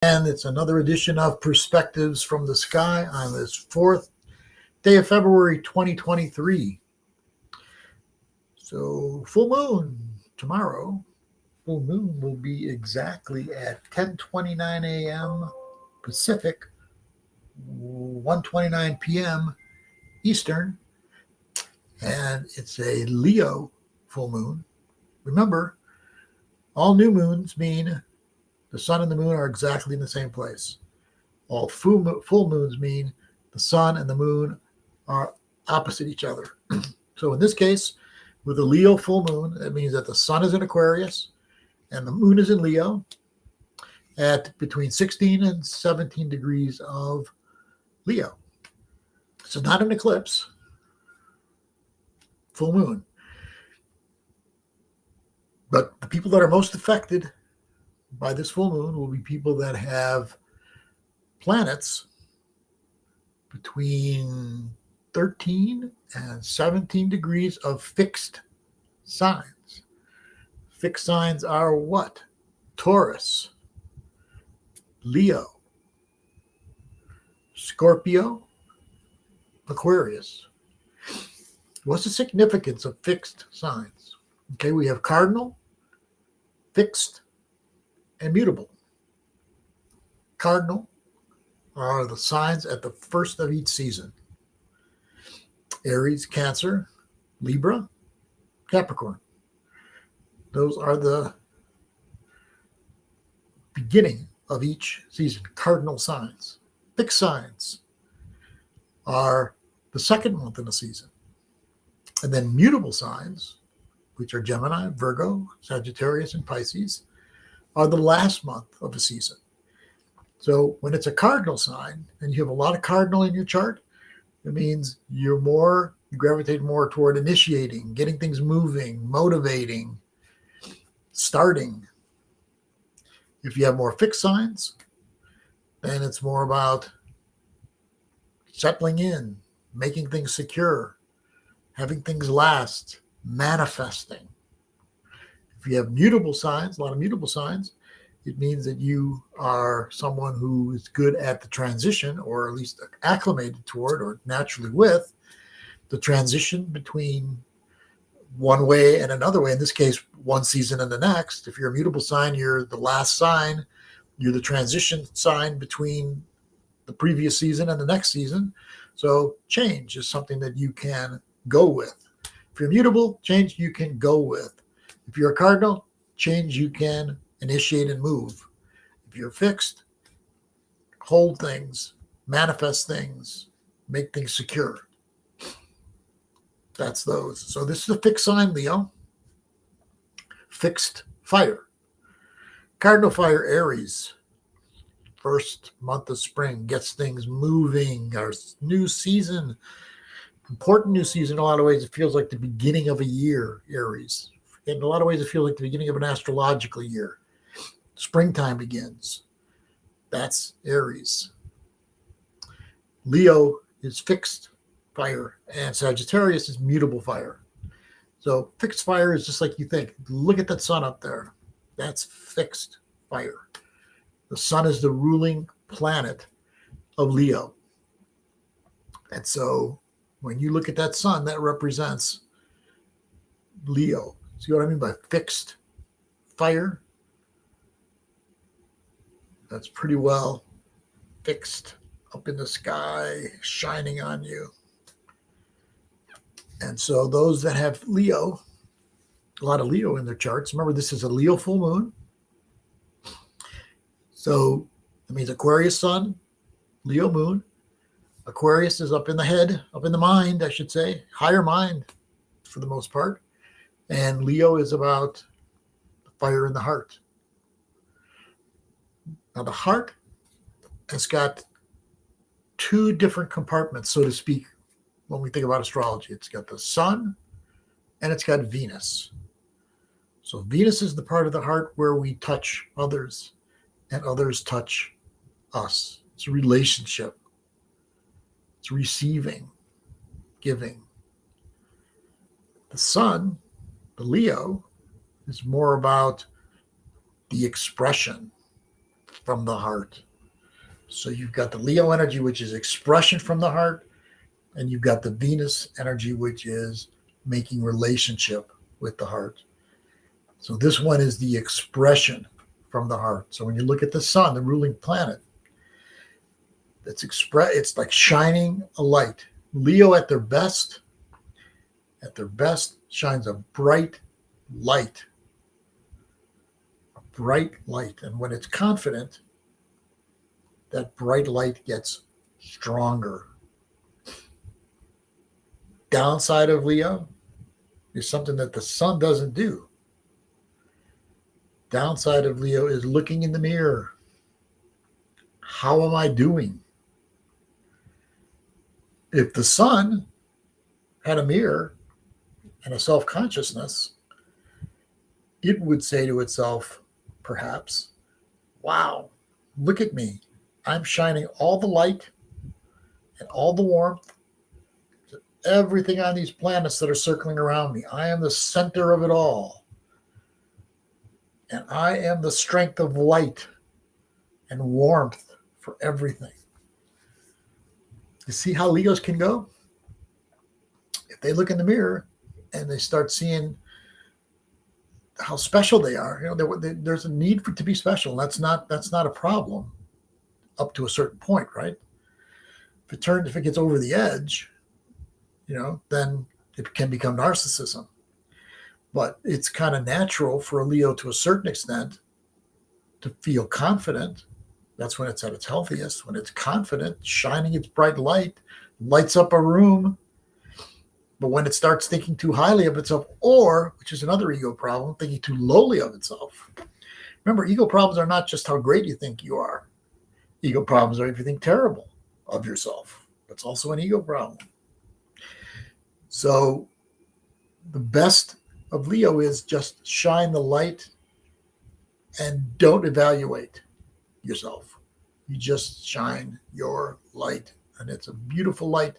And it's another edition of Perspectives from the Sky on this fourth day of February 2023. So full moon tomorrow. Full moon will be exactly at 10:29 a.m. Pacific, 1:29 p.m. Eastern, and it's a Leo full moon. Remember, all new moons mean the sun and the moon are exactly in the same place. All full moons mean the sun and the moon are opposite each other. So in this case, with a Leo full moon, that means that the sun is in Aquarius and the moon is in Leo at between 16 and 17 degrees of Leo. So not an eclipse, full moon. But the people that are most affected by this full moon will be people that have planets between 13 and 17 degrees of fixed signs. Fixed signs are what? Taurus, Leo, Scorpio, Aquarius. What's the significance of fixed signs? Okay, we have cardinal, fixed, and mutable. Cardinal are the signs at the first of each season. Aries, Cancer, Libra, Capricorn. Those are the beginning of each season, cardinal signs. Fixed signs are the second month in the season. And then mutable signs, which are Gemini, Virgo, Sagittarius, and Pisces, are the last month of the season. So when it's a cardinal sign and you have a lot of cardinal in your chart, it means you gravitate more toward initiating, getting things moving, motivating, starting. If you have more fixed signs, then it's more about settling in, making things secure, having things last, manifesting. If you have mutable signs, a lot of mutable signs, it means that you are someone who is good at the transition, or at least acclimated toward or naturally with the transition between one way and another way. In this case, one season and the next. If you're a mutable sign, you're the last sign. You're the transition sign between the previous season and the next season. So change is something that you can go with. If you're mutable, change you can go with. If you're a cardinal, change you can initiate and move. If you're fixed, hold things, manifest things, make things secure. That's those. So this is a fixed sign, Leo. Fixed fire. Cardinal fire, Aries. First month of spring gets things moving. Our new season, important new season. In a lot of ways, it feels like the beginning of a year, Aries. In a lot of ways, it feels like the beginning of an astrological year. Springtime begins. That's Aries. Leo is fixed fire, and Sagittarius is mutable fire. So fixed fire is just like you think. Look at that sun up there. That's fixed fire. The sun is the ruling planet of Leo. And so when you look at that sun, that represents Leo. See what I mean by fixed fire? That's pretty well fixed up in the sky, shining on you. And so those that have Leo, a lot of Leo in their charts, remember this is a Leo full moon. So that means Aquarius sun, Leo moon. Aquarius is up in the head, up in the mind, I should say, higher mind for the most part. And Leo is about the fire in the heart. Now, the heart has got two different compartments, so to speak, when we think about astrology. It's got the sun and it's got Venus. So Venus is the part of the heart where we touch others and others touch us. It's a relationship. It's receiving, giving. The sun, the Leo, is more about the expression, from the heart. So you've got the Leo energy, which is expression from the heart, and you've got the Venus energy, which is making relationship with the heart. So this one is the expression from the heart. So when you look at the sun, the ruling planet, it's like shining a light. Leo at their best shines a bright light. A bright light. And when it's confident, that bright light gets stronger. Downside of Leo is something that the sun doesn't do. Downside of Leo is looking in the mirror. How am I doing? If the sun had a mirror and a self-consciousness, it would say to itself, perhaps, wow, look at me. I'm shining all the light and all the warmth to everything on these planets that are circling around me. I am the center of it all. And I am the strength of light and warmth for everything. You see how Leos can go? If they look in the mirror and they start seeing how special they are, there's a need to be special. That's not a problem up to a certain point, right? If it gets over the edge, then it can become narcissism. But it's kind of natural for a Leo to a certain extent to feel confident. That's when it's at its healthiest, when it's confident, shining its bright light, lights up a room. But when it starts thinking too highly of itself, or, which is another ego problem, thinking too lowly of itself. Remember, ego problems are not just how great you think you are. Ego problems are if you think terrible of yourself. That's also an ego problem. So the best of Leo is just shine the light and don't evaluate yourself. You just shine your light, and it's a beautiful light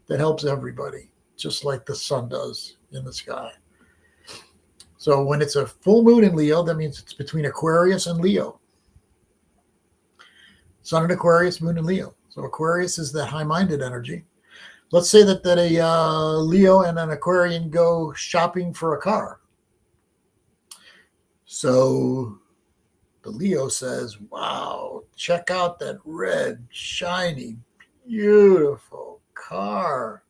that helps everybody, just like the sun does in the sky. So when it's a full moon in Leo, that means it's between Aquarius and Leo. Sun in Aquarius, moon in Leo. So Aquarius is that high-minded energy. Let's say that a Leo and an Aquarian go shopping for a car. So the Leo says, wow, check out that red, shiny, beautiful car.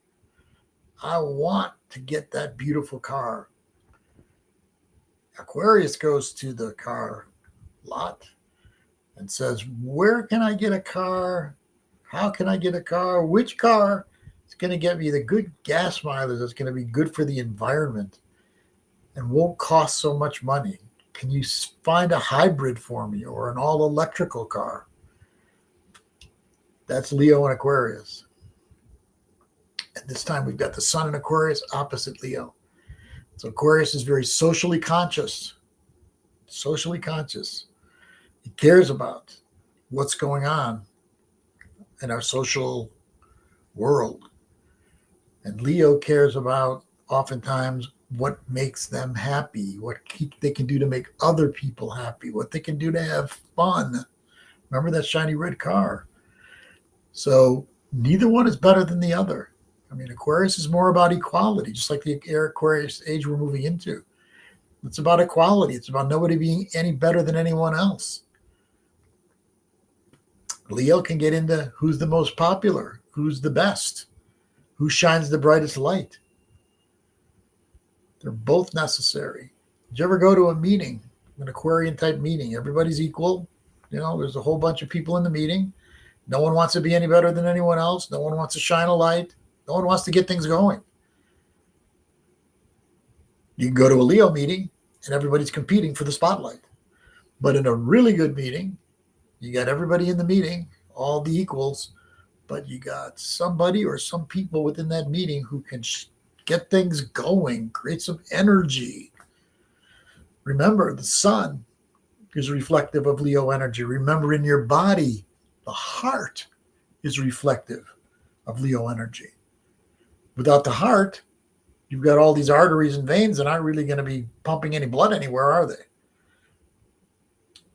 I want to get that beautiful car. Aquarius goes to the car lot and says, where can I get a car? How can I get a car? Which car is going to get me the good gas mileage that's going to be good for the environment and won't cost so much money? Can you find a hybrid for me or an all-electrical car? That's Leo and Aquarius. And this time we've got the sun in Aquarius opposite Leo. So Aquarius is very socially conscious. Socially conscious. He cares about what's going on in our social world. And Leo cares about oftentimes what makes them happy, what they can do to make other people happy, what they can do to have fun. Remember that shiny red car? So neither one is better than the other. I mean, Aquarius is more about equality, just like the Aquarius age we're moving into. It's about equality. It's about nobody being any better than anyone else. Leo can get into who's the most popular, who's the best, who shines the brightest light. They're both necessary. Did you ever go to a meeting, an Aquarian type meeting? Everybody's equal. There's a whole bunch of people in the meeting. No one wants to be any better than anyone else. No one wants to shine a light. No one wants to get things going. You can go to a Leo meeting and everybody's competing for the spotlight. But in a really good meeting, you got everybody in the meeting, all the equals, but you got somebody or some people within that meeting who can get things going, create some energy. Remember, the sun is reflective of Leo energy. Remember, in your body, the heart is reflective of Leo energy. Without the heart, you've got all these arteries and veins that aren't really going to be pumping any blood anywhere, are they?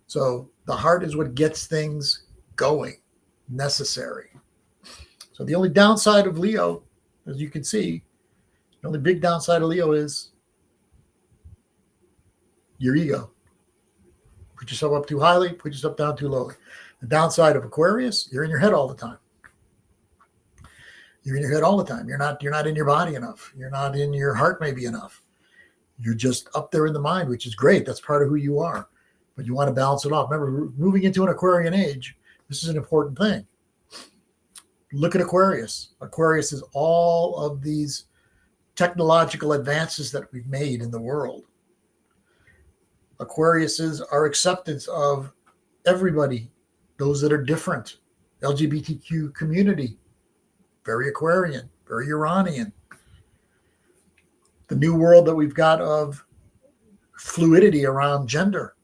So The heart is what gets things going, necessary. So the only downside of Leo, as you can see, the only big downside of Leo is your ego. Put yourself up too highly, put yourself down too lowly. The downside of Aquarius, you're in your head all the time. You're in your head all the time. You're not in your body enough. You're not in your heart maybe enough. You're just up there in the mind, which is great. That's part of who you are. But you want to balance it off. Remember, moving into an Aquarian age, this is an important thing. Look at Aquarius. Aquarius is all of these technological advances that we've made in the world. Aquarius is our acceptance of everybody, those that are different. LGBTQ community, very Aquarian, very Uranian. The new world that we've got of fluidity around gender.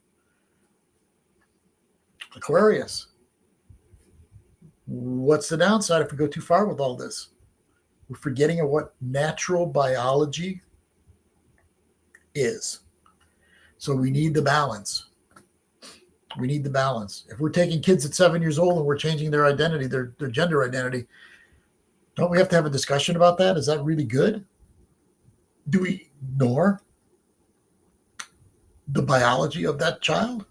Aquarius. What's the downside if we go too far with all this? We're forgetting of what natural biology is. So we need the balance. We need the balance. If we're taking kids at 7 years old and we're changing their identity, their gender identity, don't we have to have a discussion about that? Is that really good? Do we ignore the biology of that child?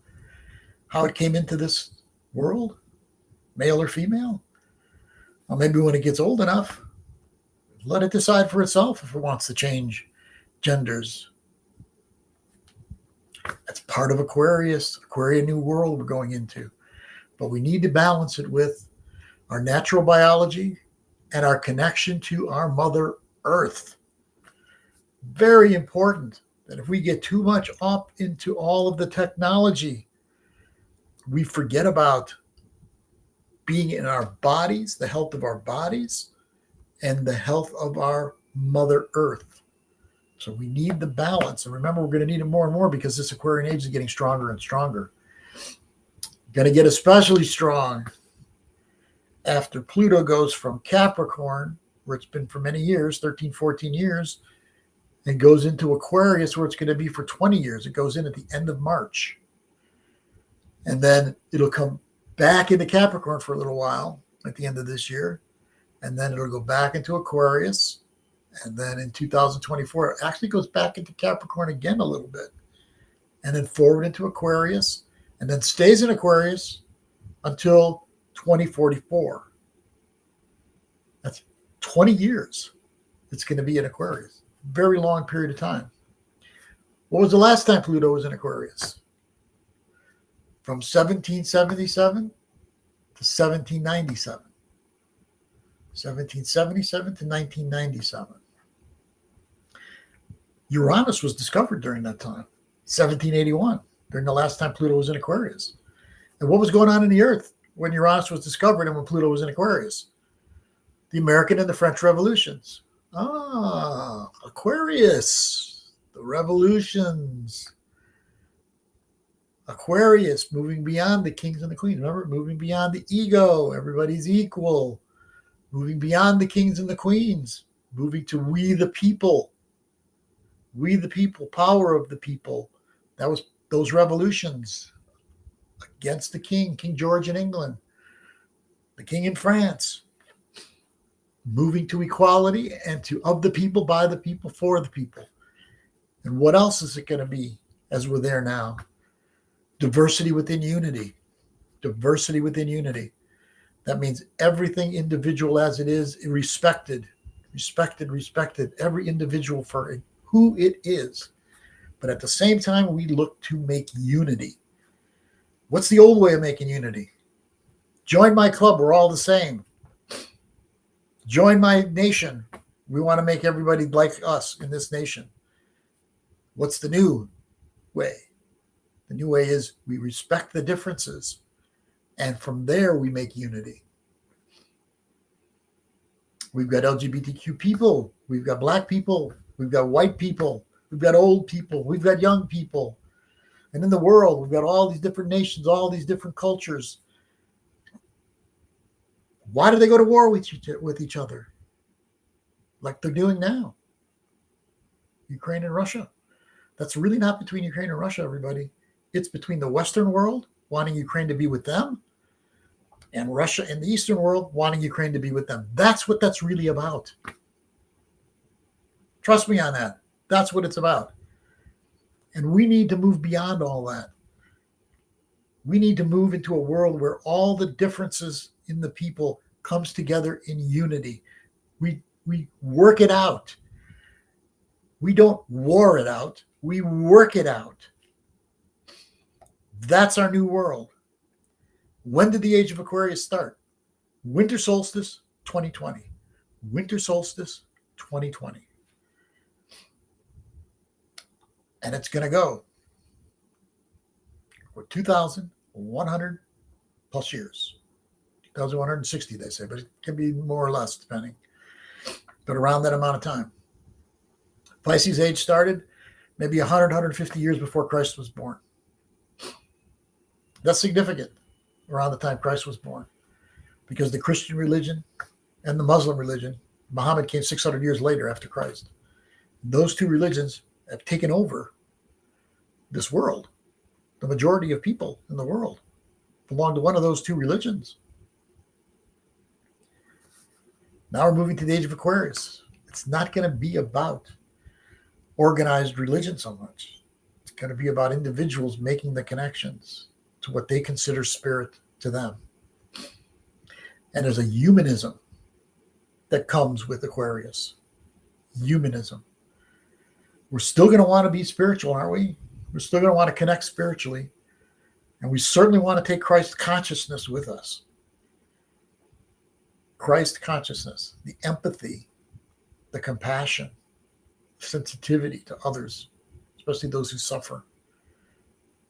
How it came into this world? Male or female? Well, maybe when it gets old enough, let it decide for itself if it wants to change genders. That's part of Aquarius, Aquarian new world we're going into. But we need to balance it with our natural biology and our connection to our Mother Earth. Very important that if we get too much up into all of the technology, we forget about being in our bodies, the health of our bodies, and the health of our Mother Earth. So we need the balance. And remember, we're going to need it more and more because this Aquarian age is getting stronger and stronger. Going to get especially strong after Pluto goes from Capricorn, where it's been for many years, 13, 14 years, and goes into Aquarius, where it's going to be for 20 years. It goes in at the end of March. And then it'll come back into Capricorn for a little while at the end of this year. And then it'll go back into Aquarius. And then in 2024, it actually goes back into Capricorn again a little bit. And then forward into Aquarius. And then stays in Aquarius until 2044. That's 20 years it's going to be in Aquarius. Very long period of time. What was the last time Pluto was in Aquarius? From 1777 to 1797. 1777 to 1997. Uranus was discovered during that time, 1781, during the last time Pluto was in Aquarius. And what was going on in the Earth when Uranus was discovered and when Pluto was in Aquarius? The American and the French revolutions. Aquarius, the revolutions. Aquarius, moving beyond the kings and the queens. Remember, moving beyond the ego. Everybody's equal. Moving beyond the kings and the queens. Moving to we the people. We the people, power of the people. That was those revolutions against the king, King George in England, the king in France. Moving to equality and to of the people, by the people, for the people. And what else is it going to be as we're there now? Diversity within unity. Diversity within unity. That means everything individual as it is, respected. Every individual for who it is. But at the same time, we look to make unity. What's the old way of making unity? Join my club. We're all the same. Join my nation. We want to make everybody like us in this nation. What's the new way? The new way is we respect the differences. And from there, we make unity. We've got LGBTQ people. We've got Black people. We've got white people. We've got old people. We've got young people. And in the world, we've got all these different nations, all these different cultures. Why do they go to war with each other? Like they're doing now. Ukraine and Russia. That's really not between Ukraine and Russia, everybody. It's between the Western world, wanting Ukraine to be with them, and Russia in the Eastern world wanting Ukraine to be with them. That's what that's really about. Trust me on that. That's what it's about. And we need to move beyond all that. We need to move into a world where all the differences in the people comes together in unity. We work it out. We don't war it out. We work it out. That's our new world. When did the age of Aquarius start? Winter solstice 2020. Winter solstice 2020. And it's going to go for 2,100 plus years. 2,160, they say, but it can be more or less depending. But around that amount of time. Pisces age started maybe 100, 150 years before Christ was born. That's significant around the time Christ was born, because the Christian religion and the Muslim religion, Muhammad came 600 years later after Christ. Those two religions have taken over this world. The majority of people in the world belong to one of those two religions. Now we're moving to the age of Aquarius. It's not going to be about organized religion so much. It's going to be about individuals making the connections to what they consider spirit to them. And there's a humanism that comes with Aquarius. Humanism. We're still going to want to be spiritual, aren't we? We're still going to want to connect spiritually. And we certainly want to take Christ consciousness with us. Christ consciousness, the empathy, the compassion, sensitivity to others, especially those who suffer.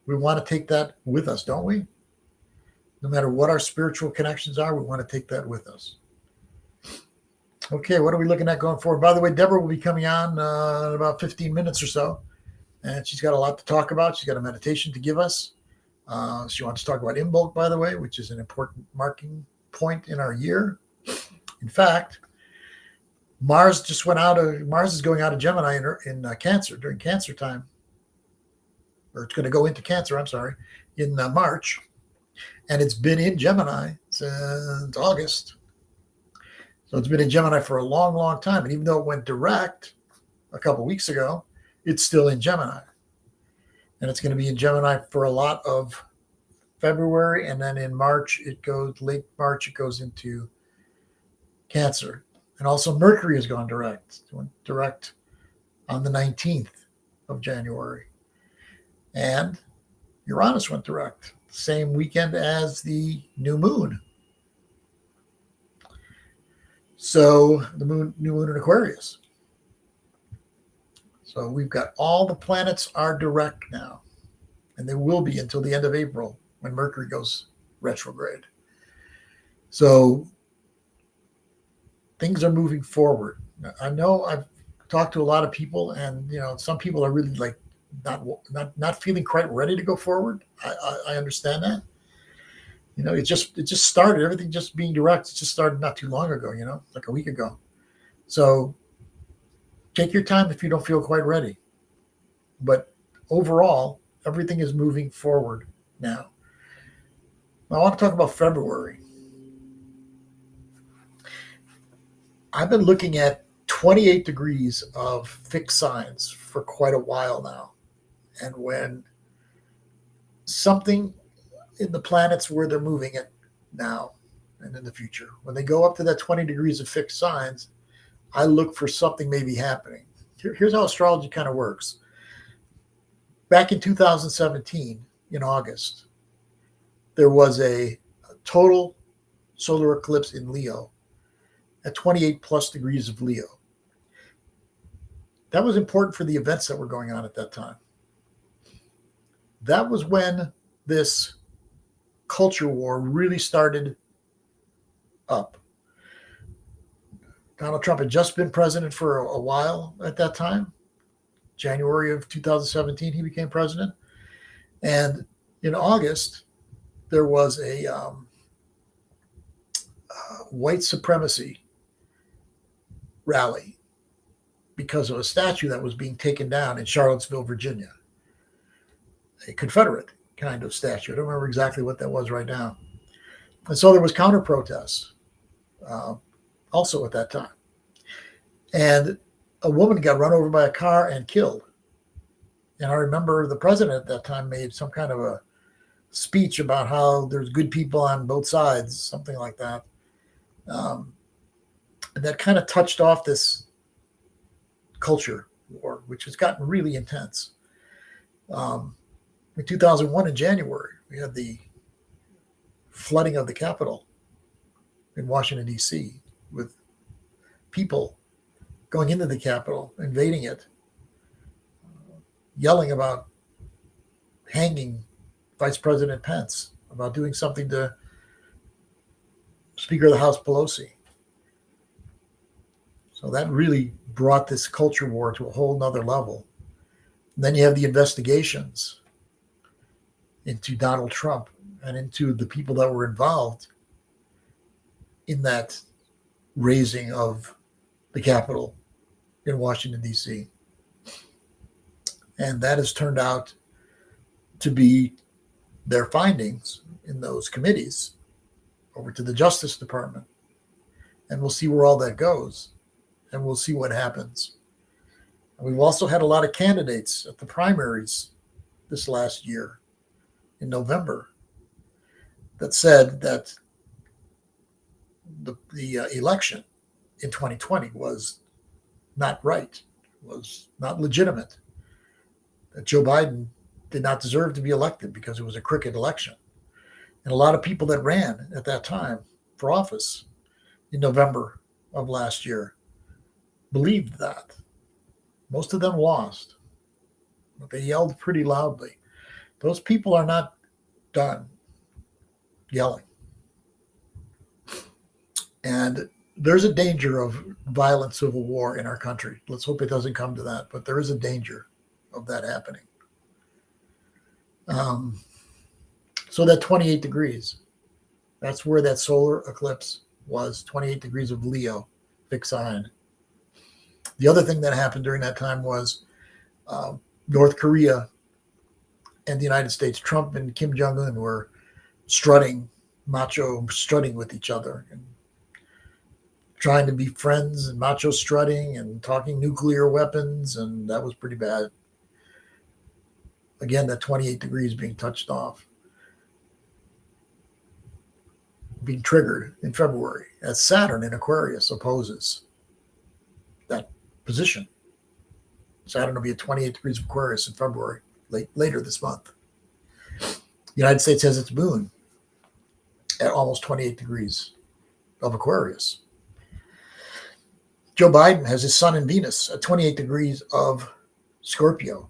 We want to take that with us, don't we? No matter what our spiritual connections are, we want to take that with us. Okay, what are we looking at going forward? By the way, Deborah will be coming on in about 15 minutes or so, and she's got a lot to talk about. She's got a meditation to give us. She wants to talk about Imbolc, by the way, which is an important marking point in our year. In fact, Mars is going out of Gemini in Cancer during Cancer time, or it's going to go into Cancer, in March. And it's been in Gemini since August. So it's been in Gemini for a long, long time. And even though it went direct a couple weeks ago, it's still in Gemini. And it's going to be in Gemini for a lot of February. And then in March, late March, it goes into Cancer. And also Mercury has gone direct. It went direct on the 19th of January. And Uranus went direct the same weekend as the new moon. So the new moon in Aquarius. So we've got all the planets are direct now. And they will be until the end of April when Mercury goes retrograde. So things are moving forward. I know I've talked to a lot of people, and some people are really like not feeling quite ready to go forward. I understand that. It just started. Everything just being direct. It just started not too long ago. Like a week ago. So take your time if you don't feel quite ready. But overall, everything is moving forward now. I want to talk about February. I've been looking at 28 degrees of fixed signs for quite a while now. And when something in the planets where they're moving it now and in the future, when they go up to that 20 degrees of fixed signs, I look for something maybe happening. Here's how astrology kind of works. Back in 2017, in August, there was a total solar eclipse in Leo at 28 plus degrees of Leo. That was important for the events that were going on at that time. That was when this culture war really started up. Donald Trump had just been president for a while at that time. January of 2017, he became president. And in August, there was a white supremacy rally because of a statue that was being taken down in Charlottesville, Virginia. A Confederate kind of statue. I don't remember exactly what that was right now. And so there was counter protests also at that time. And a woman got run over by a car and killed. And I remember the president at that time made some kind of a speech about how there's good people on both sides, something like that. And that kind of touched off this culture war, which has gotten really intense. In 2001, in January, we had the flooding of the Capitol in Washington, D.C., with people going into the Capitol, invading it, yelling about hanging Vice President Pence, about doing something to Speaker of the House Pelosi. So that really brought this culture war to a whole nother level. And then you have the investigations into Donald Trump and into the people that were involved in that raising of the Capitol in Washington, D.C. And that has turned out to be their findings in those committees over to the Justice Department. And we'll see where all that goes. And we'll see what happens. And we've also had a lot of candidates at the primaries this last year in November that said that the election in 2020 was not right, was not legitimate, that Joe Biden did not deserve to be elected because it was a crooked election. And a lot of people that ran at that time for office in November of last year believed that. Most of them lost, but they yelled pretty loudly. Those people are not done yelling. And there's a danger of violent civil war in our country. Let's hope it doesn't come to that, but there is a danger of that happening. So that 28 degrees, that's where that solar eclipse was, 28 degrees of Leo, fixed sign. The other thing that happened during that time was North Korea and the United States, Trump and Kim Jong-un were strutting with each other and trying to be friends, and macho strutting and talking nuclear weapons, and that was pretty bad. Again, that 28 degrees being touched off, being triggered in February as Saturn in Aquarius opposes that position. Saturn will be at 28 degrees of Aquarius in February, later this month. The United States has its moon at almost 28 degrees of Aquarius. Joe Biden has his sun in Venus at 28 degrees of Scorpio.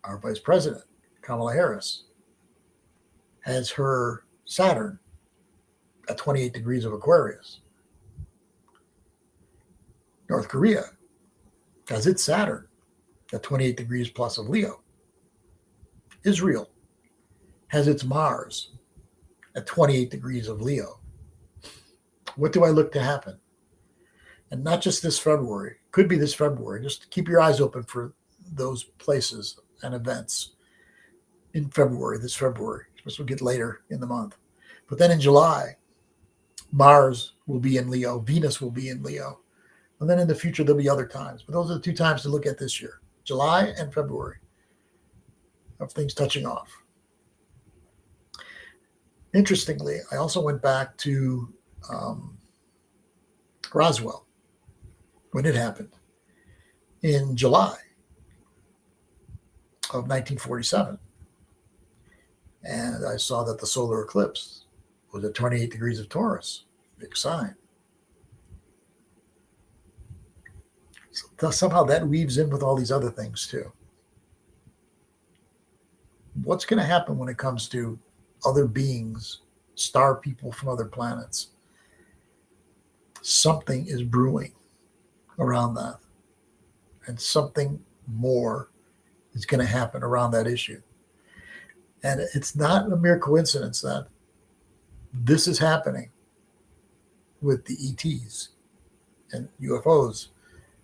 Our Vice President, Kamala Harris, has her Saturn at 28 degrees of Aquarius. North Korea has its Saturn at 28 degrees plus of Leo. Israel has its Mars at 28 degrees of Leo. What do I look to happen? And not just this February, could be this February. Just keep your eyes open for those places and events in February, this February. This will get later in the month. But then in July, Mars will be in Leo, Venus will be in Leo. And then in the future, there'll be other times. But those are the two times to look at this year, July and February, of things touching off. Interestingly, I also went back to Roswell when it happened in July of 1947. And I saw that the solar eclipse was at 28 degrees of Taurus, big sign. So somehow that weaves in with all these other things too. What's going to happen when it comes to other beings, star people from other planets? Something is brewing around that. And something more is going to happen around that issue. And it's not a mere coincidence that this is happening with the ETs and UFOs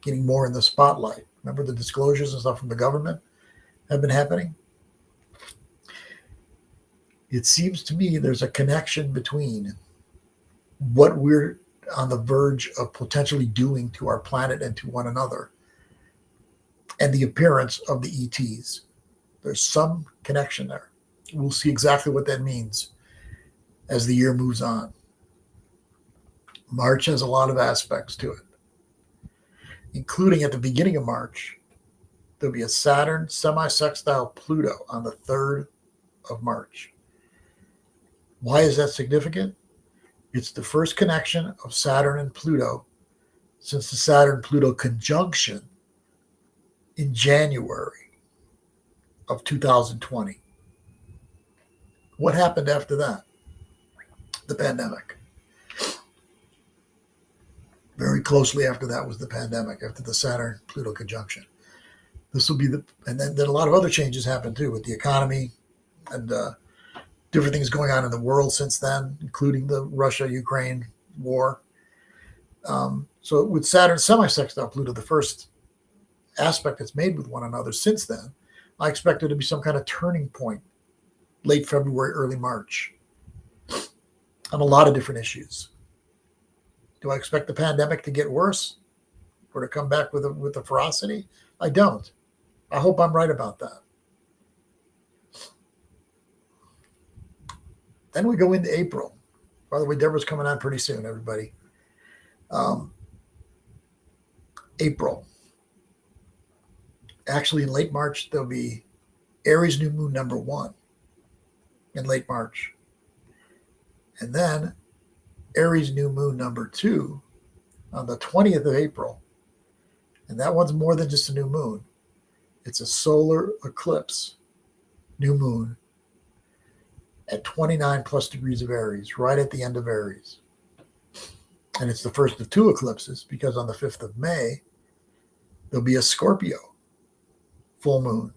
getting more in the spotlight. Remember the disclosures and stuff from the government have been happening? It seems to me there's a connection between what we're on the verge of potentially doing to our planet and to one another and the appearance of the ETs. There's some connection there. We'll see exactly what that means as the year moves on. March has a lot of aspects to it, including at the beginning of March, there'll be a Saturn semi-sextile Pluto on the 3rd of March. Why is that significant? It's the first connection of Saturn and Pluto since the Saturn-Pluto conjunction in January of 2020. What happened after that? The pandemic. Very closely after that was the pandemic, after the Saturn-Pluto conjunction. This will be and then a lot of other changes happened too with the economy and different things going on in the world since then, including the Russia-Ukraine war. So with Saturn semi-sextile Pluto, the first aspect that's made with one another since then, I expect there to be some kind of turning point late February, early March on a lot of different issues. Do I expect the pandemic to get worse or to come back with a ferocity? I don't. I hope I'm right about that. Then we go into April. By the way, Deborah's coming on pretty soon, everybody. April. Actually, in late March, there'll be Aries new moon number 1 in late March. And then Aries new moon number 2 on the 20th of April. And that one's more than just a new moon. It's a solar eclipse new moon at 29 plus degrees of Aries, right at the end of Aries. And it's the first of 2 eclipses because on the 5th of May, there'll be a Scorpio full moon,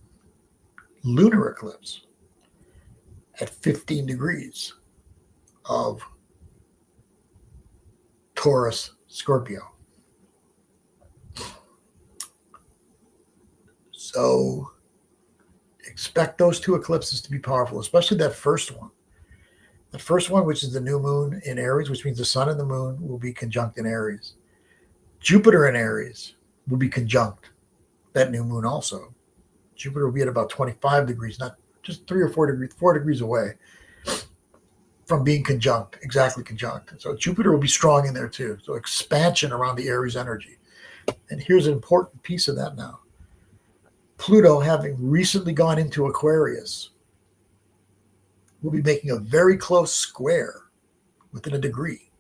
lunar eclipse at 15 degrees of Taurus Scorpio. So expect those 2 eclipses to be powerful, especially that first one. The first one, which is the new moon in Aries, which means the sun and the moon will be conjunct in Aries. Jupiter in Aries will be conjunct that new moon also. Jupiter will be at about 25 degrees, not just 3 or 4 degrees away from being conjunct, exactly conjunct. So Jupiter will be strong in there too. So expansion around the Aries energy. And here's an important piece of that now. Pluto, having recently gone into Aquarius, will be making a very close square within a degree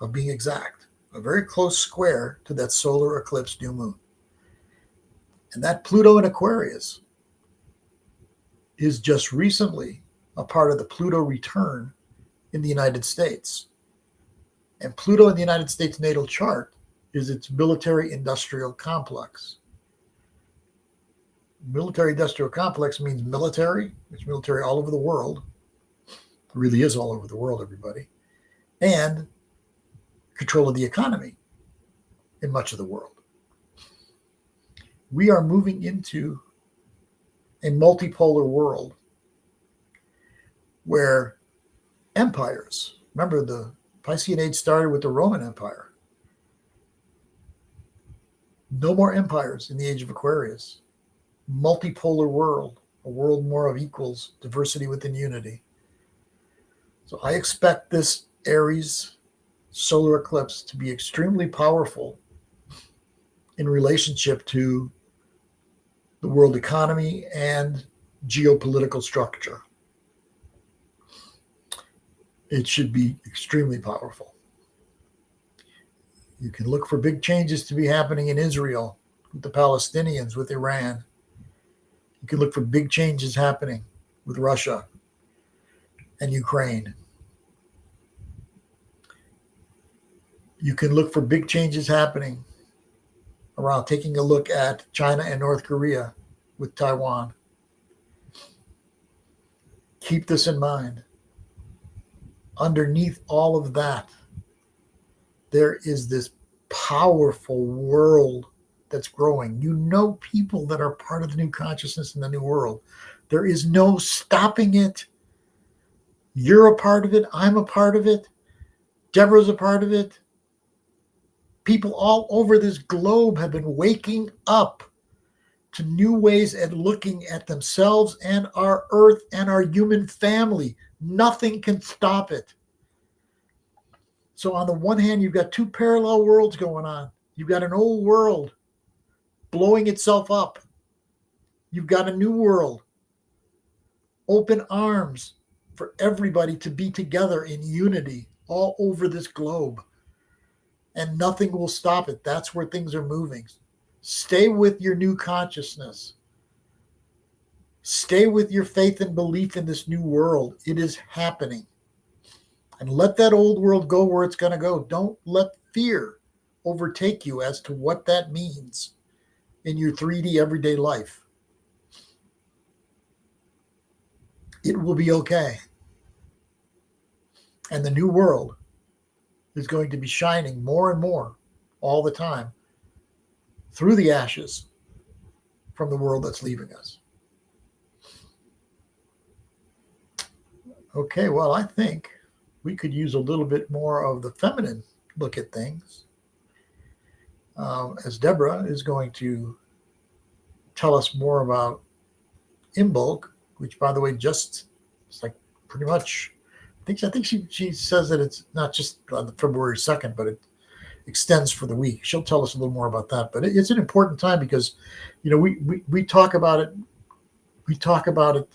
of being exact, a very close square to that solar eclipse new moon. And that Pluto in Aquarius is just recently a part of the Pluto return in the United States. And Pluto in the United States natal chart is its military-industrial complex. Military-industrial complex means military. It's military all over the world. It really is all over the world, everybody. And control of the economy in much of the world. We are moving into a multipolar world where empires, remember the Piscean Age started with the Roman Empire. No more empires in the age of Aquarius. Multipolar world, a world more of equals, diversity within unity. So I expect this Aries solar eclipse to be extremely powerful in relationship to the world economy and geopolitical structure. It should be extremely powerful. You can look for big changes to be happening in Israel, with the Palestinians, with Iran. You can look for big changes happening with Russia and Ukraine. You can look for big changes happening around taking a look at China and North Korea with Taiwan. Keep this in mind. Underneath all of that, there is this powerful world that's growing. You know people that are part of the new consciousness in the new world. There is no stopping it. You're a part of it. I'm a part of it. Deborah's a part of it. People all over this globe have been waking up to new ways at looking at themselves and our earth and our human family. Nothing can stop it. So, on the one hand, you've got two parallel worlds going on. You've got an old world blowing itself up. You've got a new world, open arms for everybody to be together in unity all over this globe. And nothing will stop it. That's where things are moving. Stay with your new consciousness. Stay with your faith and belief in this new world. It is happening. And let that old world go where it's going to go. Don't let fear overtake you as to what that means in your 3D everyday life. It will be okay. And the new world is going to be shining more and more all the time through the ashes from the world that's leaving us. Okay, well, I think we could use a little bit more of the feminine look at things, as Deborah is going to tell us more about Imbolc, which, by the way, just it's like pretty much. I think she says that it's not just on the February 2nd, but it extends for the week. She'll tell us a little more about that. But it's an important time because, we talk about it. We talk about it.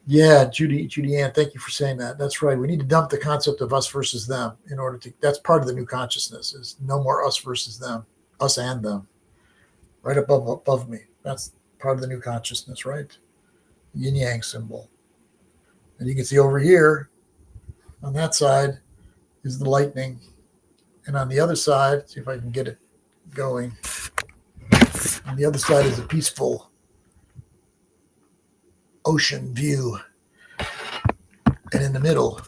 Yeah, Judy Ann, thank you for saying that. That's right. We need to dump the concept of us versus them in order to. That's part of the new consciousness. Is no more us versus them, us and them, right above me. That's part of the new consciousness, right? Yin Yang symbol, and you can see over here, on that side, is the lightning, and on the other side, see if I can get it going. On the other side is a peaceful ocean view. And in the middle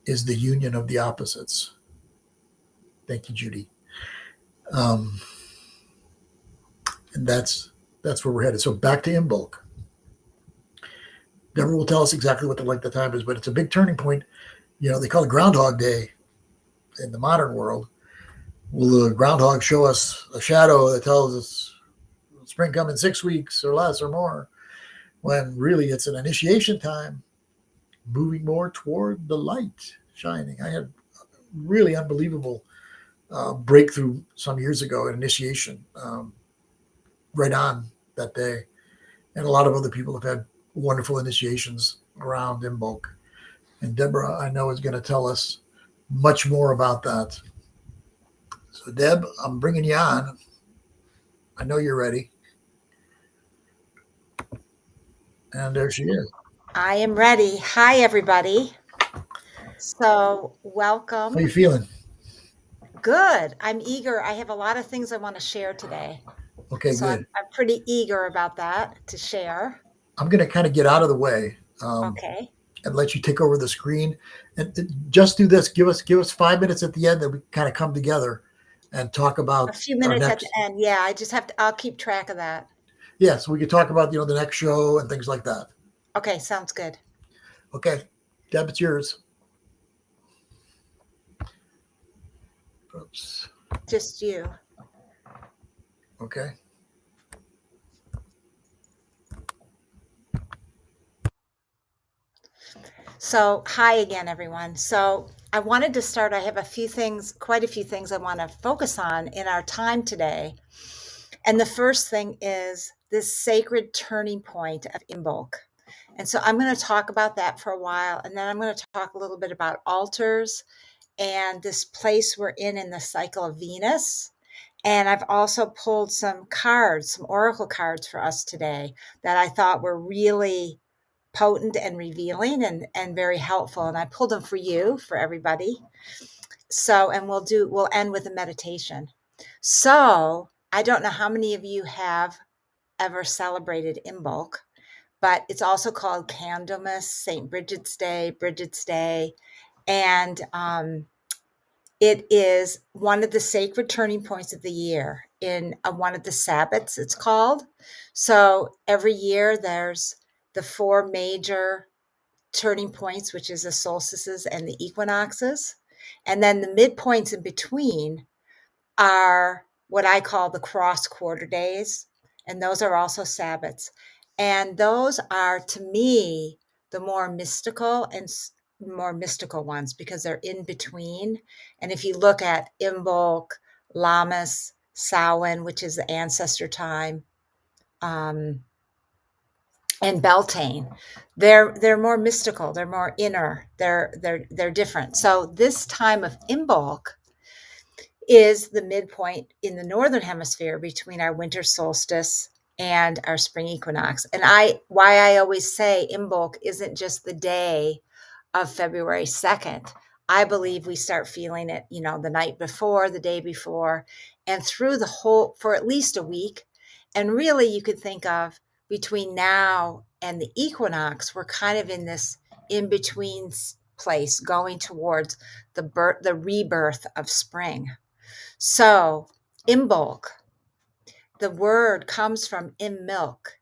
is the union of the opposites. Thank you, Judy. And that's where we're headed. So back to Imbolc. Deborah will tell us exactly what the length of time is, but it's a big turning point. They call it Groundhog Day in the modern world. Will the groundhog show us a shadow that tells us spring come in 6 weeks or less or more, when really it's an initiation time, moving more toward the light shining. I had really unbelievable breakthrough some years ago at initiation, right on that day. And a lot of other people have had wonderful initiations around Imbolc. And Deborah, I know, is going to tell us much more about that. So, Deb, I'm bringing you on. I know you're ready. And there she is. I am ready. Hi, everybody. So, welcome. How are you feeling? Good. I'm eager. I have a lot of things I want to share today. Okay, So good. I'm pretty eager about that to share. I'm going to kind of get out of the way. Okay. And let you take over the screen, and just do this. Give us 5 minutes at the end that we kind of come together and talk about A few our minutes at next. the end. Yeah, I just have to, I'll keep track of that. Yeah, so we could talk about the next show and things like that. Okay, sounds good. Okay, Deb, it's yours. Oops. Just you. Okay. So, hi again, everyone. So, I wanted to start. I have quite a few things I want to focus on in our time today. And the first thing is this sacred turning point of Imbolc. And so I'm going to talk about that for a while. And then I'm going to talk a little bit about altars and this place we're in the cycle of Venus. And I've also pulled some cards, some oracle cards for us today that I thought were really potent and revealing and very helpful. And I pulled them for you, for everybody. So, and we'll end with a meditation. So I don't know how many of you have ever celebrated Imbolc, but it's also called Candlemas, St. Bridget's Day. And it is one of the sacred turning points of the year in one of the Sabbats, it's called. So every year there's the 4 major turning points, which is the solstices and the equinoxes. And then the midpoints in between are what I call the cross quarter days. And those are also Sabbats. And those are, to me, the more mystical and more mystical ones because they're in between. And if you look at Imbolc, Lammas, Samhain, which is the ancestor time, and Beltane, they're more mystical, they're more inner, they're different. So this time of Imbolc is the midpoint in the northern hemisphere between our winter solstice and our spring equinox. And why I always say Imbolc isn't just the day of February 2nd. I believe we start feeling it, the night before, the day before, and through the whole, for at least a week. And really, you could think of between now and the equinox, we're kind of in this in between place going towards the rebirth of spring. So, Imbolc, the word comes from milk,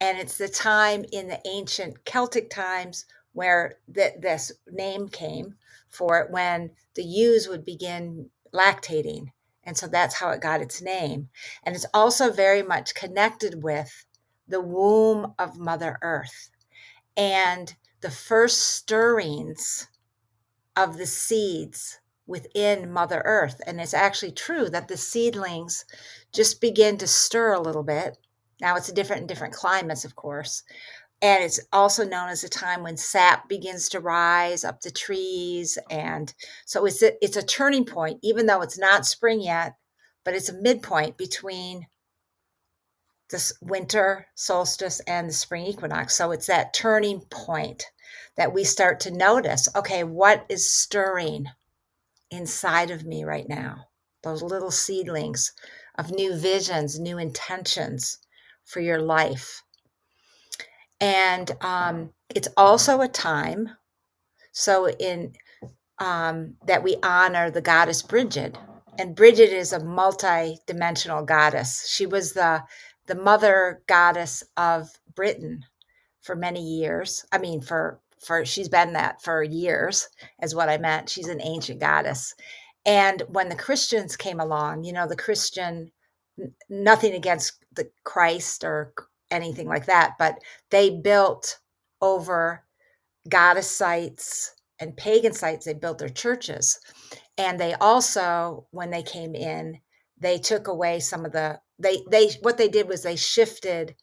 and it's the time in the ancient Celtic times where this name came for it when the ewes would begin lactating. And so that's how it got its name. And it's also very much connected with the womb of Mother Earth and the first stirrings of the seeds within Mother Earth. And it's actually true that the seedlings just begin to stir a little bit. Now it's different in different climates, of course. And it's also known as a time when sap begins to rise up the trees. And so it's a turning point, even though it's not spring yet, but it's a midpoint between the winter solstice and the spring equinox. So it's that turning point that we start to notice, okay, what is stirring inside of me right now? Those little seedlings of new visions, new intentions for your life. And it's also a time, so in that we honor the goddess Bridget. And Bridget is a multi-dimensional goddess. She was the mother goddess of Britain for many years. I mean, for she's been that for years, is what I meant. She's an ancient goddess. And when the Christians came along, the Christian, nothing against the Christ or anything like that, but they built over goddess sites and pagan sites, they built their churches. And they also, when they came in, they took away some of what they did was they shifted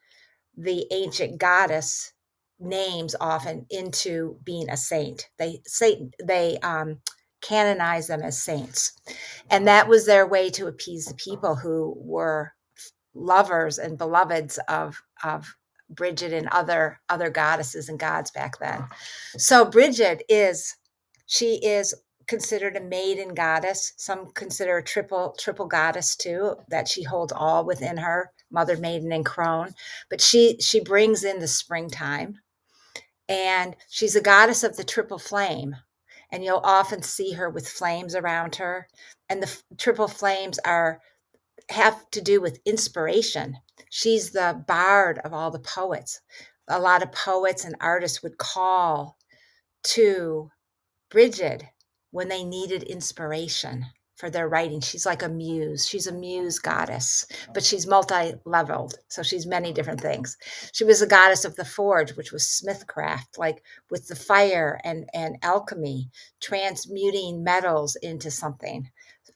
the ancient goddess names often into being a saint. They canonized them as saints. And that was their way to appease the people who were lovers and beloveds of Bridget and other goddesses and gods back then. So Bridget is considered a maiden goddess. Some consider a triple goddess too, that she holds all within her, mother, maiden, and crone. But she brings in the springtime, and she's a goddess of the triple flame. And you'll often see her with flames around her. And the triple flames have to do with inspiration. She's the bard of all the poets. A lot of poets and artists would call to Bridget when they needed inspiration for their writing. She's like a muse. She's a muse goddess, but she's multi-leveled. So she's many different things. She was a goddess of the forge, which was smithcraft, like with the fire and alchemy, transmuting metals into something.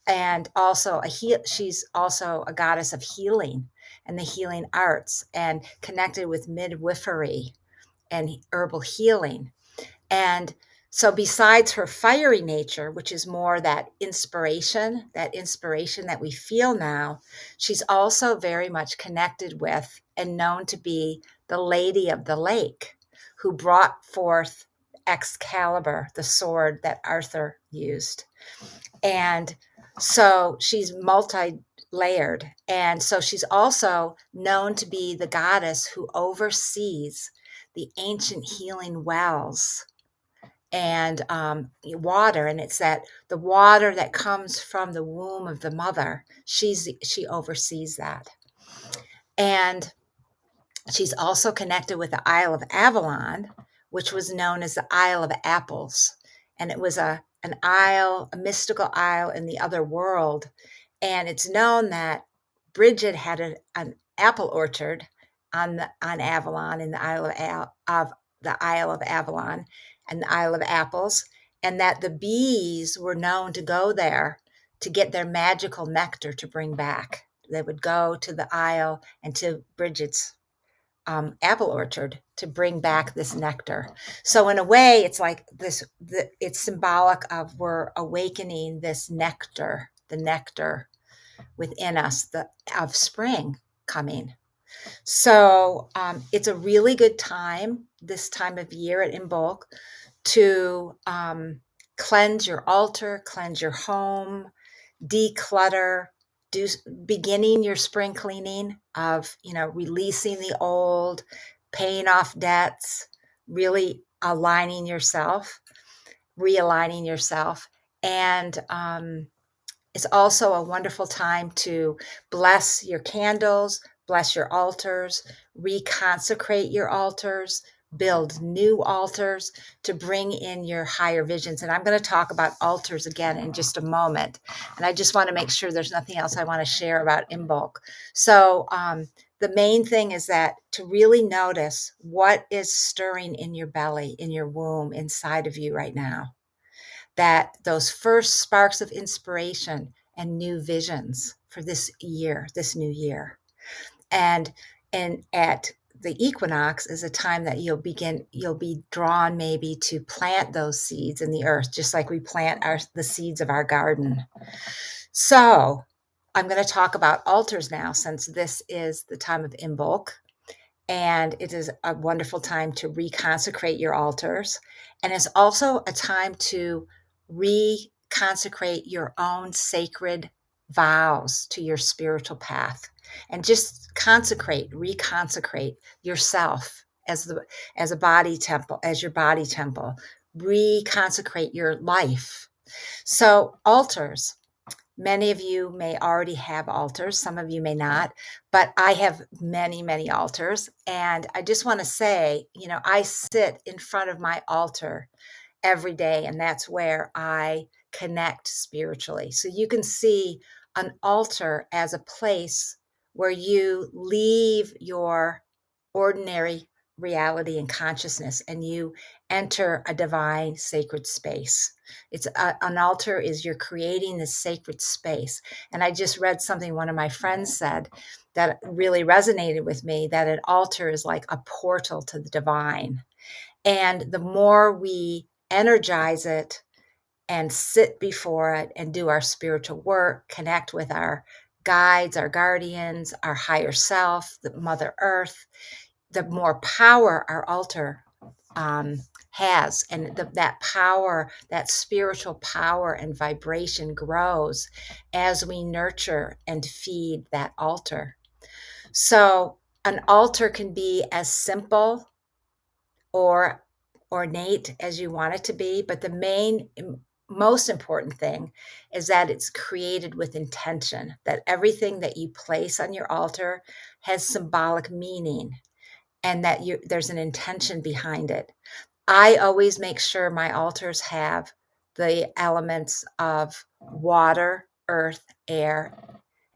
And also she's also a goddess of healing and the healing arts, and connected with midwifery and herbal healing. And so besides her fiery nature, which is more that inspiration that we feel now, she's also very much connected with and known to be the Lady of the Lake, who brought forth Excalibur, the sword that Arthur used. And so she's multi-layered. And so she's also known to be the goddess who oversees the ancient healing wells and water. And it's that the water that comes from the womb of the mother, she oversees that. And She's also connected with the Isle of Avalon, which was known as the Isle of Apples. And it was an isle, a mystical isle in the other world. And it's known that Bridget had an apple orchard on Avalon in the Isle of Avalon and the Isle of Apples, and that the bees were known to go there to get their magical nectar to bring back. They would go to the isle and to Bridget's apple orchard to bring back this nectar. So in a way, it's like this. It's symbolic of we're awakening this nectar, the nectar within us, of spring coming. So it's a really good time this time of year at Imbolc to cleanse your altar, cleanse your home, declutter, beginning your spring cleaning of, releasing the old, paying off debts, really aligning yourself, realigning yourself. And it's also a wonderful time to bless your candles, bless your altars, reconsecrate your altars, build new altars to bring in your higher visions. And I'm going to talk about altars again in just a moment. And I just want to make sure there's nothing else I want to share about Imbolc. So the main thing is that to really notice what is stirring in your belly, in your womb, inside of you right now. That those first sparks of inspiration and new visions for this year, this new year. And at the equinox is a time that you'll be drawn maybe to plant those seeds in the earth, just like we plant the seeds of our garden. So I'm going to talk about altars now, since this is the time of Imbolc. And it is a wonderful time to reconsecrate your altars. And it's also a time to reconsecrate your own sacred vows to your spiritual path, and just reconsecrate yourself as a body temple, as your body temple. Reconsecrate your life. So altars. Many of you may already have altars. Some of you may not, but I have many, many altars. And I just want to say, I sit in front of my altar every day, and that's where I connect spiritually. So you can see an altar as a place where you leave your ordinary reality and consciousness and you enter a divine sacred space. It's an altar is you're creating this sacred space. And I just read something one of my friends said that really resonated with me, that an altar is like a portal to the divine. And the more we energize it and sit before it and do our spiritual work, connect with our guides, our guardians, our higher self, the Mother Earth, the more power our altar has. And that power, that spiritual power and vibration grows as we nurture and feed that altar. So an altar can be as simple or ornate as you want it to be, but the most important thing is that it's created with intention, that everything that you place on your altar has symbolic meaning, and that there's an intention behind it. I always make sure my altars have the elements of water, earth, air,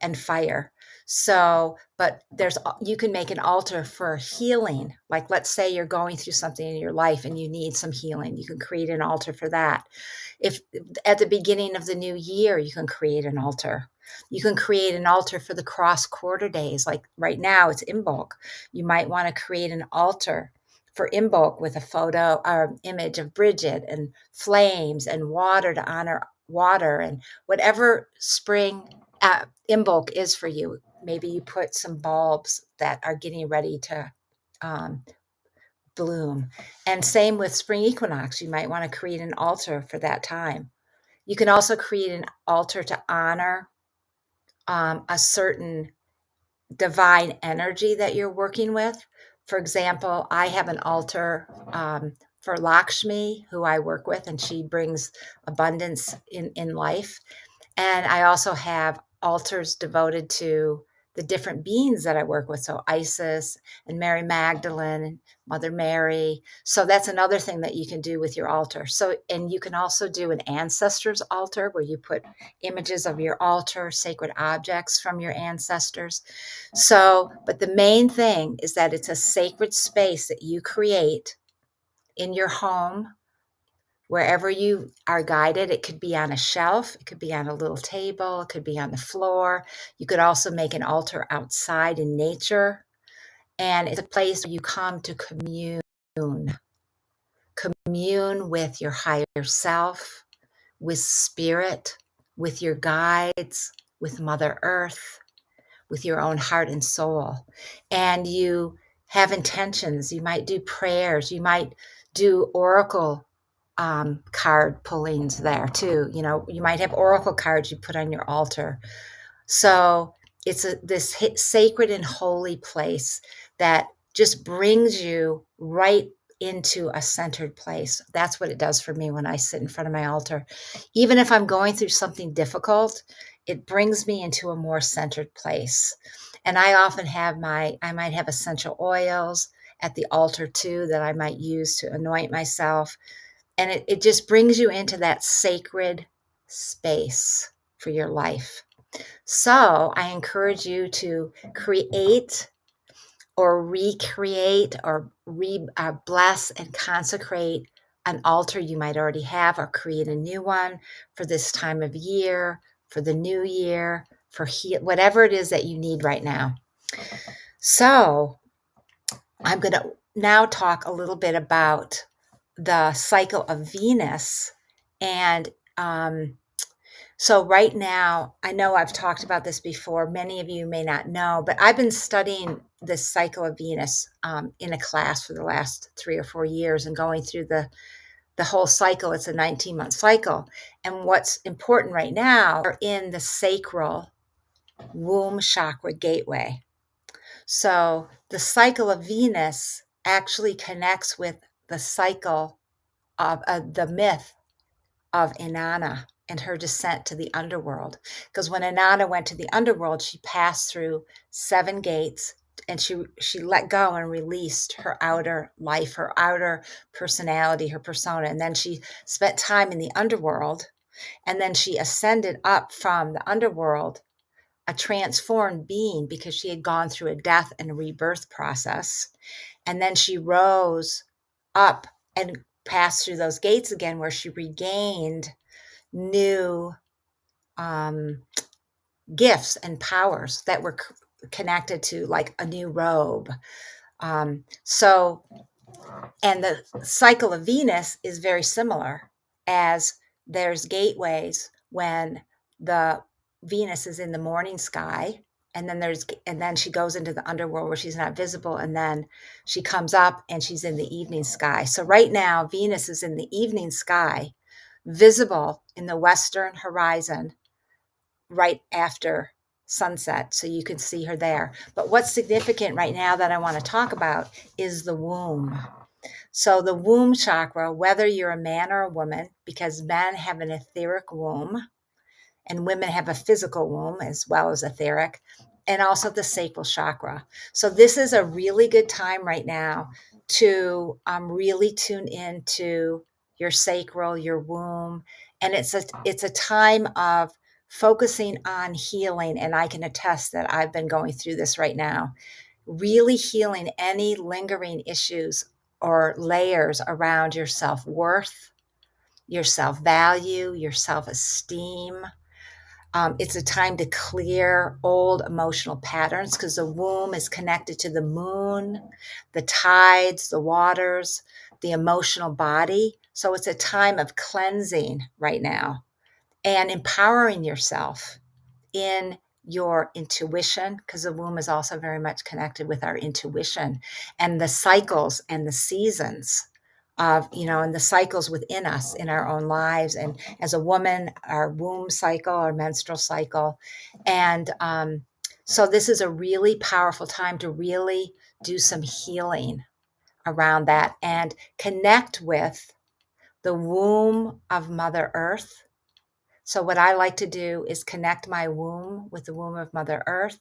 and fire. So, but you can make an altar for healing. Like, let's say you're going through something in your life and you need some healing. You can create an altar for that. If at the beginning of the new year, you can create an altar. You can create an altar for the cross quarter days. Like right now, it's Imbolc. You might want to create an altar for Imbolc with a photo or image of Bridget and flames and water to honor water, and whatever spring Imbolc is for you. Maybe you put some bulbs that are getting ready to bloom. And same with spring equinox. You might want to create an altar for that time. You can also create an altar to honor a certain divine energy that you're working with. For example, I have an altar for Lakshmi, who I work with, and she brings abundance in life. And I also have altars devoted to the different beings that I work with. So Isis and Mary Magdalene and Mother Mary. So that's another thing that you can do with your altar. So, and you can also do an ancestors altar where you put images of your altar, sacred objects from your ancestors. So, but the main thing is that it's a sacred space that you create in your home, wherever you are guided. It could be on a shelf, it could be on a little table, it could be on the floor. You could also make an altar outside in nature. And it's a place where you come to commune with your higher self, with spirit, with your guides, with Mother Earth, with your own heart and soul. And you have intentions. You might do prayers. You might do oracle card pullings there too. You know, you might have oracle cards you put on your altar. So it's this sacred and holy place that just brings you right into a centered place. That's what it does for me when I sit in front of my altar. Even if I'm going through something difficult, it brings me into a more centered place. And I often have I might have essential oils at the altar too that I might use to anoint myself. And it just brings you into that sacred space for your life. So I encourage you to create or recreate or bless and consecrate an altar you might already have, or create a new one for this time of year, for the new year, for whatever it is that you need right now. So I'm going to now talk a little bit about the cycle of Venus. And so right now, I know I've talked about this before. Many of you may not know, but I've been studying this cycle of Venus in a class for the last 3 or 4 years and going through the whole cycle. It's a 19-month cycle. And what's important right now are in the sacral womb chakra gateway. So the cycle of Venus actually connects with the cycle of the myth of Inanna and her descent to the underworld. Because when Inanna went to the underworld, she passed through 7 gates, and she let go and released her outer life, her outer personality, her persona. And then she spent time in the underworld, and then she ascended up from the underworld, a transformed being, because she had gone through a death and a rebirth process. And then she rose up and passed through those gates again, where she regained new gifts and powers that were connected to like a new robe. So, and the cycle of Venus is very similar, as there's gateways when the Venus is in the morning sky, and then she goes into the underworld where she's not visible, and then she comes up and she's in the evening sky. So right now, Venus is in the evening sky, visible in the western horizon right after sunset. So you can see her there. But what's significant right now that I want to talk about is the womb. So the womb chakra, whether you're a man or a woman, because men have an etheric womb and women have a physical womb as well as etheric, and also the sacral chakra. So this is a really good time right now to really tune into your sacral, your womb. And it's a time of focusing on healing. And I can attest that I've been going through this right now, really healing any lingering issues or layers around your self-worth, your self-value, your self-esteem. It's a time to clear old emotional patterns, because the womb is connected to the moon, the tides, the waters, the emotional body. So it's a time of cleansing right now and empowering yourself in your intuition, because the womb is also very much connected with our intuition and the cycles and the seasons of, and the cycles within us in our own lives. And as a woman, our womb cycle, our menstrual cycle. And so this is a really powerful time to really do some healing around that and connect with the womb of Mother Earth. So what I like to do is connect my womb with the womb of Mother Earth,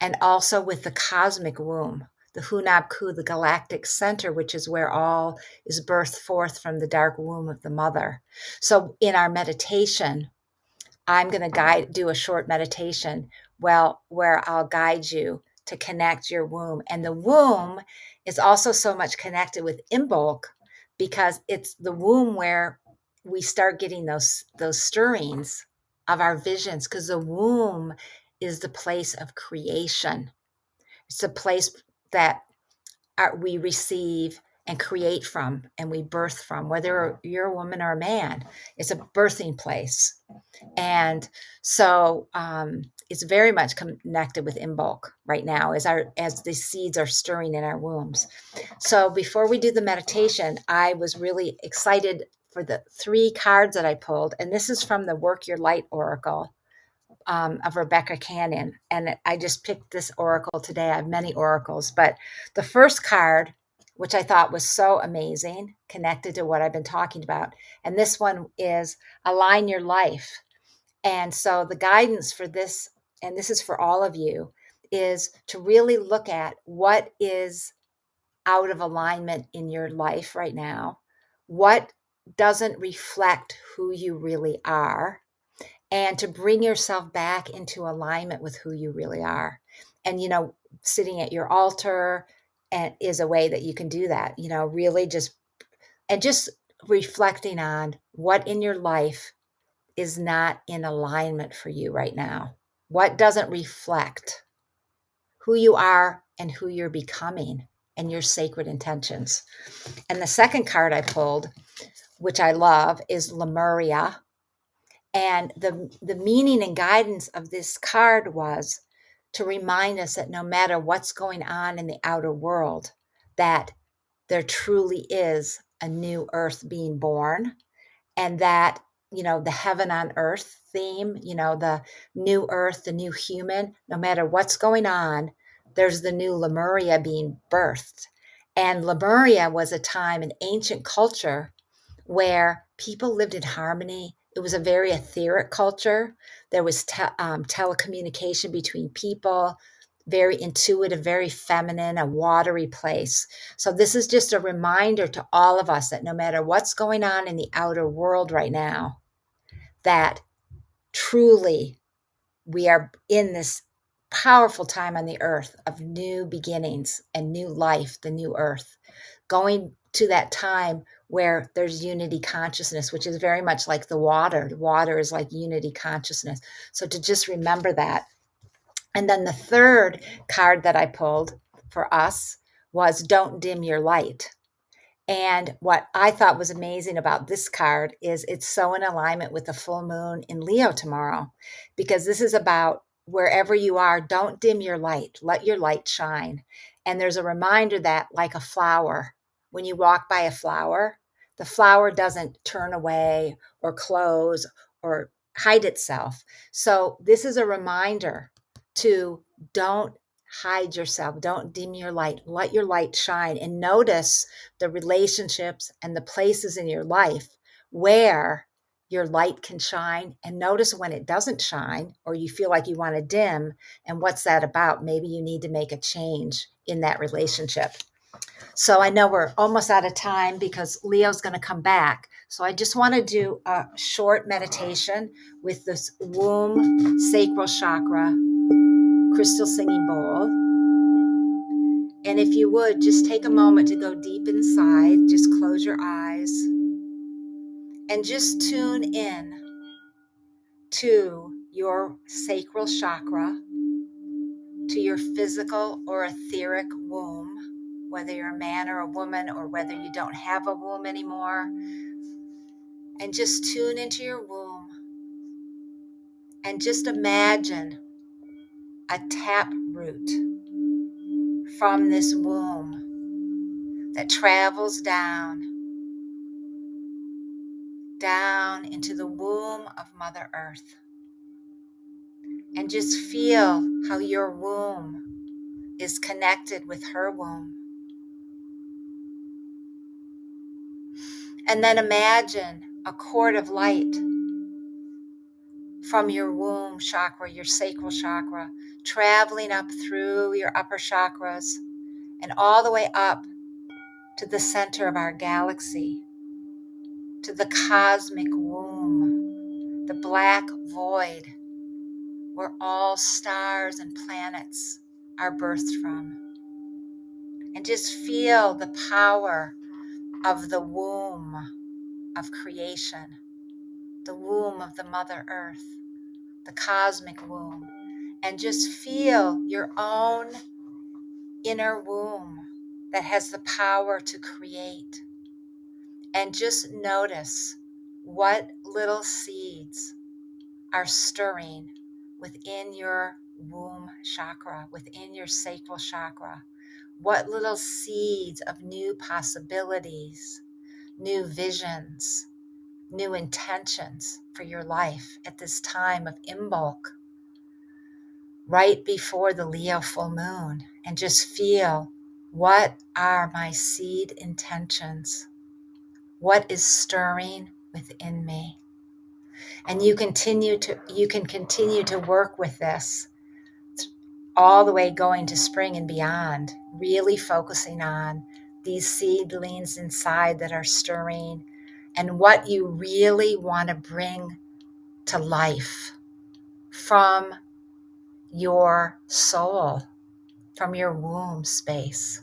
and also with the cosmic womb, the Hunab-Ku, the galactic center, which is where all is birthed forth from the dark womb of the mother. So in our meditation, I'm going to do a short meditation, where I'll guide you to connect your womb. And the womb is also so much connected with Imbolc, because it's the womb where we start getting those stirrings of our visions, because the womb is the place of creation. It's a place that we receive and create from, and we birth from, whether you're a woman or a man. It's a birthing place. And so it's very much connected with Imbolc right now as the seeds are stirring in our wombs. So before we do the meditation, I was really excited for the 3 cards that I pulled. And this is from the Work Your Light Oracle of Rebecca Cannon. And I just picked this oracle today. I have many oracles, but the first card, which I thought was so amazing, connected to what I've been talking about. And this one is Align Your Life. And so the guidance for this, and this is for all of you, is to really look at what is out of alignment in your life right now, what doesn't reflect who you really are, and to bring yourself back into alignment with who you really are. And, sitting at your altar is a way that you can do that, really just reflecting on what in your life is not in alignment for you right now. What doesn't reflect who you are and who you're becoming and your sacred intentions. And the second card I pulled, which I love, is Lemuria. And the meaning and guidance of this card was to remind us that no matter what's going on in the outer world, that there truly is a new earth being born, and that, the heaven on earth theme, the new earth, the new human, no matter what's going on, there's the new Lemuria being birthed. And Lemuria was a time in ancient culture where people lived in harmony. It was a very etheric culture. There was telecommunication between people, very intuitive, very feminine, a watery place. So this is just a reminder to all of us that no matter what's going on in the outer world right now, that truly we are in this powerful time on the earth of new beginnings and new life, the new earth, going to that time where there's unity consciousness, which is very much like the water. The water is like unity consciousness. So to just remember that. And then the third card that I pulled for us was Don't Dim Your Light. And what I thought was amazing about this card is it's so in alignment with the full moon in Leo tomorrow, because this is about wherever you are, don't dim your light, let your light shine. And there's a reminder that, like a flower, when you walk by a flower, the flower doesn't turn away or close or hide itself. So this is a reminder to don't hide yourself, don't dim your light, let your light shine, and notice the relationships and the places in your life where your light can shine, and notice when it doesn't shine or you feel like you want to dim, and what's that about? Maybe you need to make a change in that relationship. So I know we're almost out of time because Leo's going to come back. So I just want to do a short meditation with this womb sacral chakra crystal singing bowl. And if you would, just take a moment to go deep inside. Just close your eyes and just tune in to your sacral chakra, to your physical or etheric womb, whether you're a man or a woman, or whether you don't have a womb anymore. And just tune into your womb and just imagine a tap root from this womb that travels down into the womb of Mother Earth. And just feel how your womb is connected with her womb. And then imagine a cord of light from your womb chakra, your sacral chakra, traveling up through your upper chakras and all the way up to the center of our galaxy, to the cosmic womb, the black void where all stars and planets are birthed from. And just feel the power of the womb of creation, the womb of the Mother Earth, the cosmic womb, and just feel your own inner womb that has the power to create. And just notice what little seeds are stirring within your womb chakra, within your sacral chakra. What little seeds of new possibilities, new visions, new intentions for your life at this time of Imbolc, right before the Leo full moon, and just feel, what are my seed intentions? What is stirring within me? And you can continue to work with this all the way going to spring and beyond, really focusing on these seedlings inside that are stirring and what you really want to bring to life from your soul, from your womb space,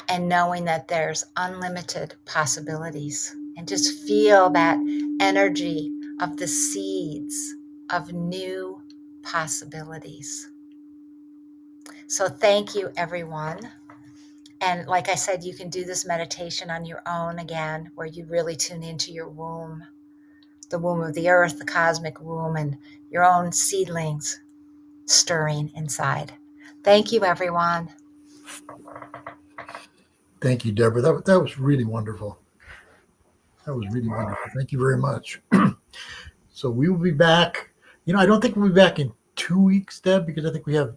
and knowing that there's unlimited possibilities. And just feel that energy of the seeds of new possibilities. So thank you, everyone. And like I said, you can do this meditation on your own again, where you really tune into your womb, the womb of the earth, the cosmic womb, and your own seedlings stirring inside. Thank you, everyone. Thank you, Deborah. That was really wonderful. That was really wonderful. Thank you very much. So we will be back. I don't think we'll be back in 2 weeks, Deb, because I think we have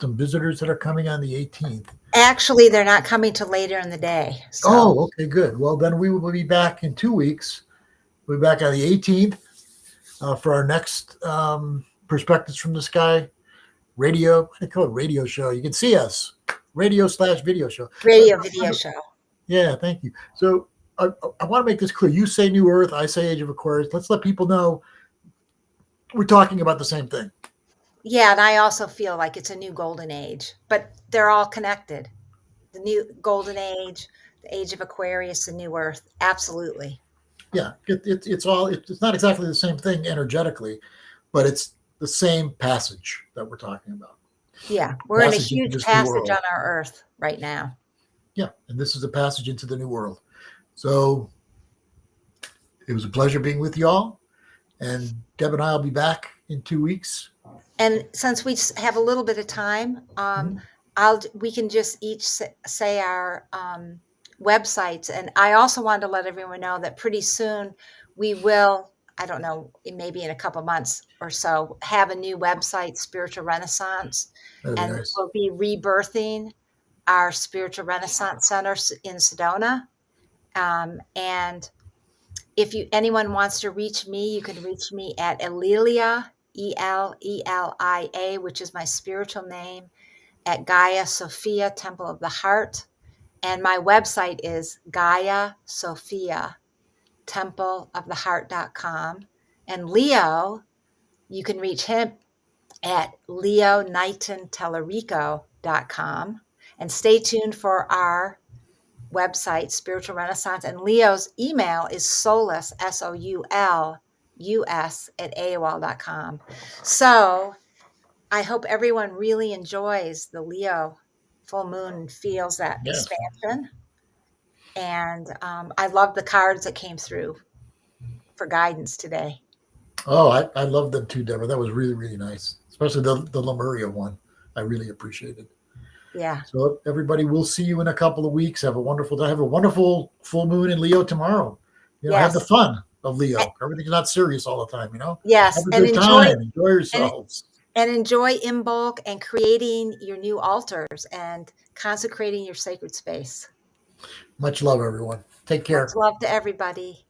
some visitors that are coming on the 18th. Actually, they're not coming till later in the day. So. Oh, okay, good. Well, then we will be back in 2 weeks. We'll be back on the 18th for our next Perspectives from the Sky radio. I call it radio show. You can see us. Radio/video show. Radio video show. Yeah, thank you. So I want to make this clear. You say New Earth, I say Age of Aquarius. Let's let people know we're talking about the same thing. Yeah, and I also feel like it's a new golden age, but they're all connected. The new golden age, the Age of Aquarius, the New Earth. Absolutely. Yeah, it's not exactly the same thing energetically, but it's the same passage that we're talking about. Yeah, we're in a huge passage on our Earth right now. Yeah, and this is a passage into the new world. So it was a pleasure being with you all. And Deb and I will be back in 2 weeks. And since we have a little bit of time, we can just each say our websites. And I also wanted to let everyone know that pretty soon we will, I don't know, maybe in a couple months or so, have a new website, Spiritual Renaissance. That'd be and nice. We'll be rebirthing our Spiritual Renaissance Center in Sedona. And if anyone wants to reach me, you can reach me at Elelia, Elia, which is my spiritual name, at Gaia Sophia Temple of the Heart. And my website is Gaia Sophia templeoftheheart.com. And Leo, you can reach him at Leo Knighton Tallarico.com. And stay tuned for our website, Spiritual Renaissance. And Leo's email is Solus, SOULUS, at AOL.com. So I hope everyone really enjoys the Leo full moon and feels that expansion. And I love the cards that came through for guidance today. Oh, I love them too, Deborah. That was really, really nice, especially the Lemuria one. I really appreciated. Yeah. So everybody, we'll see you in a couple of weeks. Have a wonderful day. Have a wonderful full moon in Leo tomorrow. Have the fun of Leo. Everything's not serious all the time, Yes. Have a good time. Enjoy yourselves. And enjoy Imbolc and creating your new altars and consecrating your sacred space. Much love, everyone. Take care. Much love to everybody.